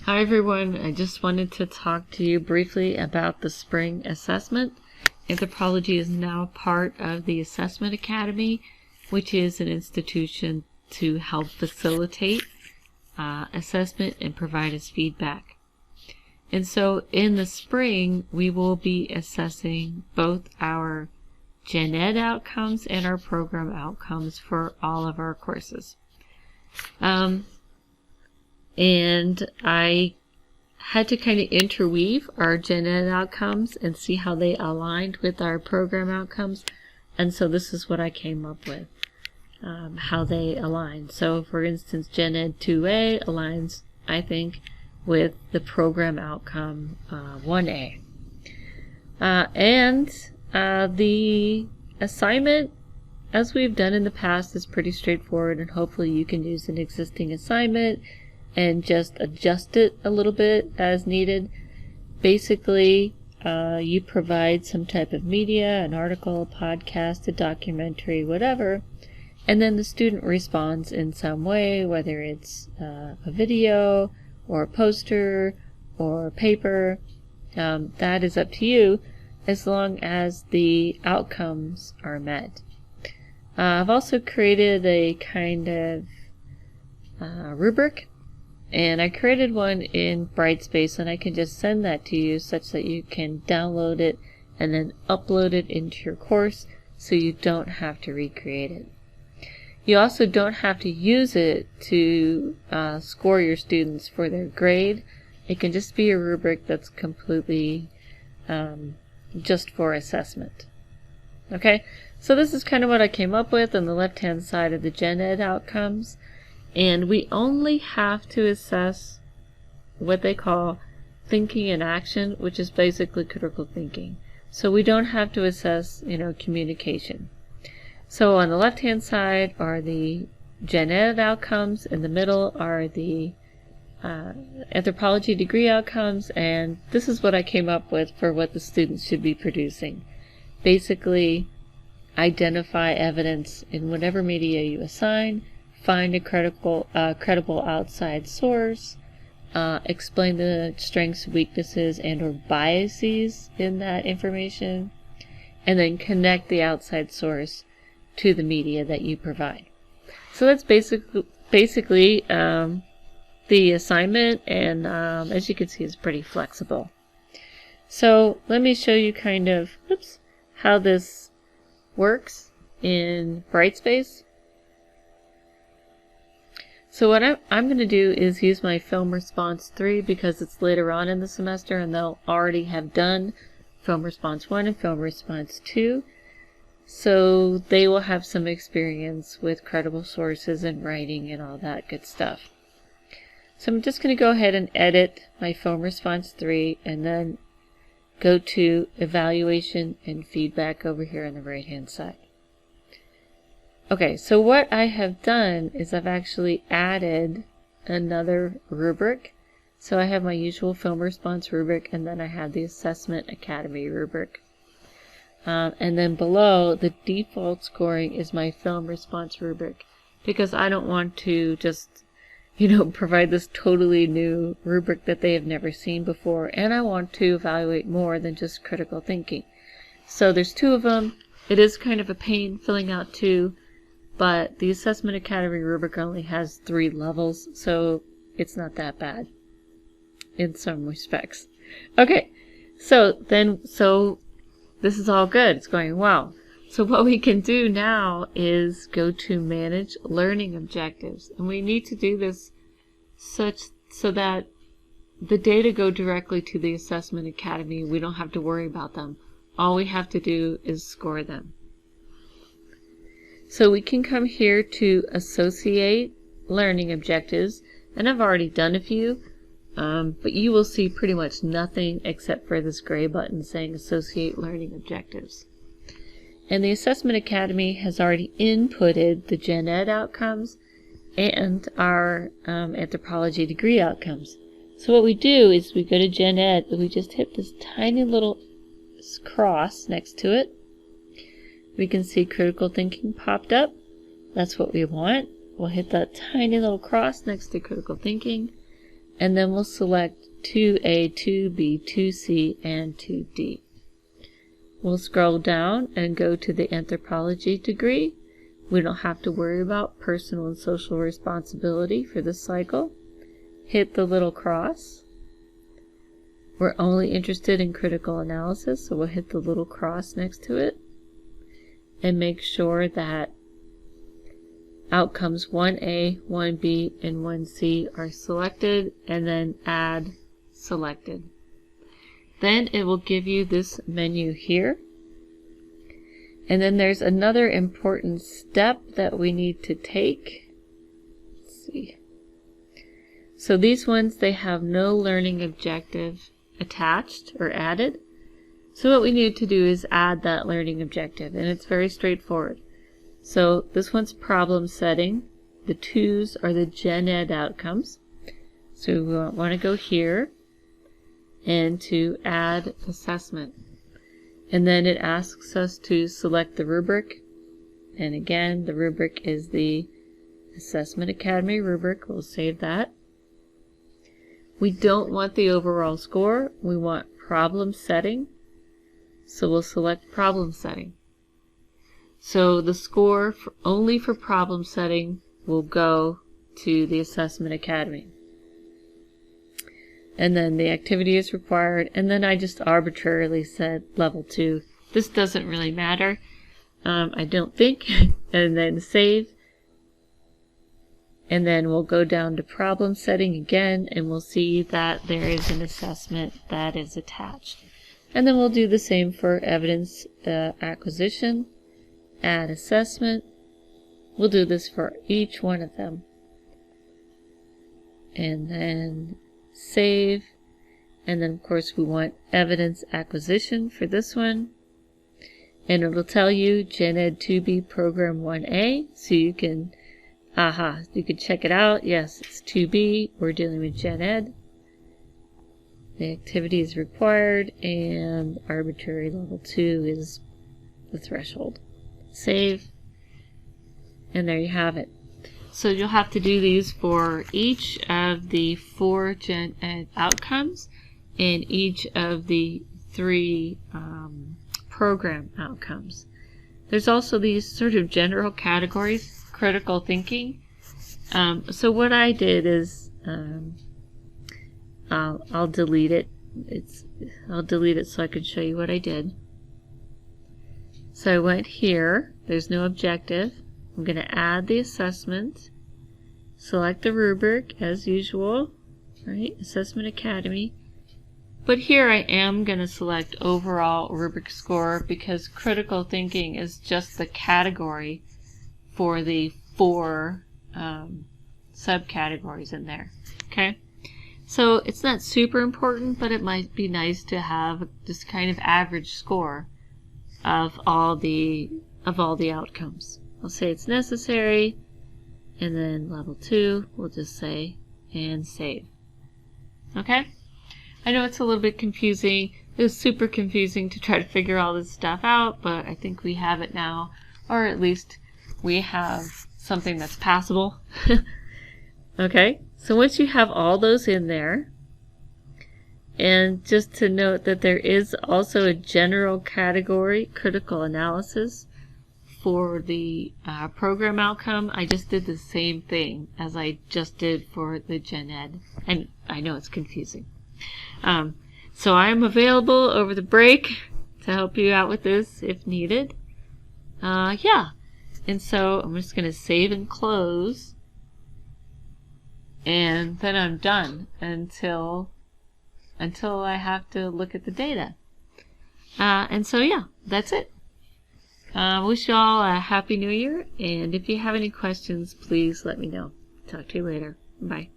Hi everyone, I just wanted to talk to you briefly about the spring assessment. Anthropology is now part of the Assessment Academy, which is an institution to help facilitate assessment and provide us feedback. And so in the spring, we will be assessing both our Gen Ed outcomes and our program outcomes for all of our courses. And I had to kind of interweave our Gen Ed outcomes and see how they aligned with our program outcomes. And so this is what I came up with, how they align. So for instance, Gen Ed 2A aligns, I think, with the program outcome 1A. The assignment, as we've done in the past, is pretty straightforward, and hopefully you can use an existing assignment and just adjust it a little bit as needed. Basically, you provide some type of media, an article, a podcast, a documentary, whatever, and then the student responds in some way, whether it's a video or a poster or a paper. That is up to you, as long as the outcomes are met. I've also created a kind of rubric, and I created one in Brightspace, and I can just send that to you such that you can download it and then upload it into your course so you don't have to recreate it. You also don't have to use it to score your students for their grade. It can just be a rubric that's completely just for assessment. Okay, so this is kind of what I came up with on the left-hand side of the Gen Ed outcomes. And we only have to assess what they call thinking and action, which is basically critical thinking. So we don't have to assess, communication. So on the left-hand side are the Gen Ed outcomes, in the middle are the Anthropology degree outcomes, and this is what I came up with for what the students should be producing. Basically, identify evidence in whatever media you assign, find a credible outside source, explain the strengths, weaknesses, and or biases in that information, and then connect the outside source to the media that you provide. So that's basically the assignment, and as you can see, it's pretty flexible. So let me show you kind of how this works in Brightspace. So what I'm going to do is use my Film Response 3 because it's later on in the semester and they'll already have done Film Response 1 and Film Response 2. So they will have some experience with credible sources and writing and all that good stuff. So I'm just going to go ahead and edit my Film Response 3 and then go to Evaluation and Feedback over here on the right hand side. Okay, so what I have done is I've actually added another rubric. So I have my usual Film Response rubric, and then I have the Assessment Academy rubric. And then below, the default scoring is my Film Response rubric, because I don't want to just, provide this totally new rubric that they have never seen before, and I want to evaluate more than just critical thinking. So there's two of them. It is kind of a pain filling out two, but the Assessment Academy rubric only has 3 levels, so it's not that bad in some respects. Okay, so this is all good. It's going well. So what we can do now is go to Manage Learning Objectives, and we need to do this so that the data go directly to the Assessment Academy. We don't have to worry about them. All we have to do is score them. So we can come here to Associate Learning Objectives, and I've already done a few, but you will see pretty much nothing except for this gray button saying Associate Learning Objectives. And the Assessment Academy has already inputted the Gen Ed outcomes and our Anthropology degree outcomes. So what we do is we go to Gen Ed and we just hit this tiny little cross next to it. We can see critical thinking popped up. That's what we want. We'll hit that tiny little cross next to critical thinking. and then we'll select 2A, 2B, 2C, and 2D. We'll scroll down and go to the Anthropology degree. We don't have to worry about personal and social responsibility for this cycle. Hit the little cross. We're only interested in critical analysis, so we'll hit the little cross next to it and make sure that outcomes 1A, 1B, and 1C are selected, and then add selected. Then it will give you this menu here. And then there's another important step that we need to take. Let's see. So these ones, they have no learning objective attached or added. So what we need to do is add that learning objective, and it's very straightforward. So this one's problem setting. The 2's are the Gen Ed outcomes. So we want to go here and to add assessment. And then it asks us to select the rubric. And again, the rubric is the Assessment Academy rubric. We'll save that. We don't want the overall score. We want problem setting. So we'll select problem setting. So the score only for problem setting will go to the Assessment Academy. And then the activity is required, and then I just arbitrarily said level 2. This doesn't really matter, I don't think. And then save. And then we'll go down to problem setting again, and we'll see that there is an assessment that is attached. And then we'll do the same for evidence acquisition, add assessment. We'll do this for each one of them. And then save. And then of course we want evidence acquisition for this one. And it'll tell you Gen Ed 2B Program 1A. So you can check it out. Yes, it's 2B. We're dealing with Gen Ed. The activity is required, and arbitrary level 2 is the threshold. Save. And there you have it. So you'll have to do these for each of the 4 Gen Ed outcomes and each of the 3 program outcomes. There's also these sort of general categories, critical thinking. So what I did is I'll delete it. I'll delete it so I can show you what I did. So I went here. There's no objective. I'm going to add the assessment, select the rubric as usual, right? Assessment Academy. But here I am going to select overall rubric score because critical thinking is just the category for the 4 subcategories in there. Okay, so it's not super important, but it might be nice to have this kind of average score of all the outcomes. I'll say it's necessary, and then level 2, we'll just say, and save. Okay? I know it's a little bit confusing. It was super confusing to try to figure all this stuff out, but I think we have it now, or at least we have something that's passable. Okay? So once you have all those in there, and just to note that there is also a general category, critical analysis, for the program outcome. I just did the same thing as I just did for the Gen Ed. And I know it's confusing. So I am available over the break to help you out with this if needed. Yeah. And so I'm just going to save and close. And then I'm done until I have to look at the data. And so yeah, that's it. Wish you all a Happy New Year, and if you have any questions, please let me know. Talk to you later. Bye.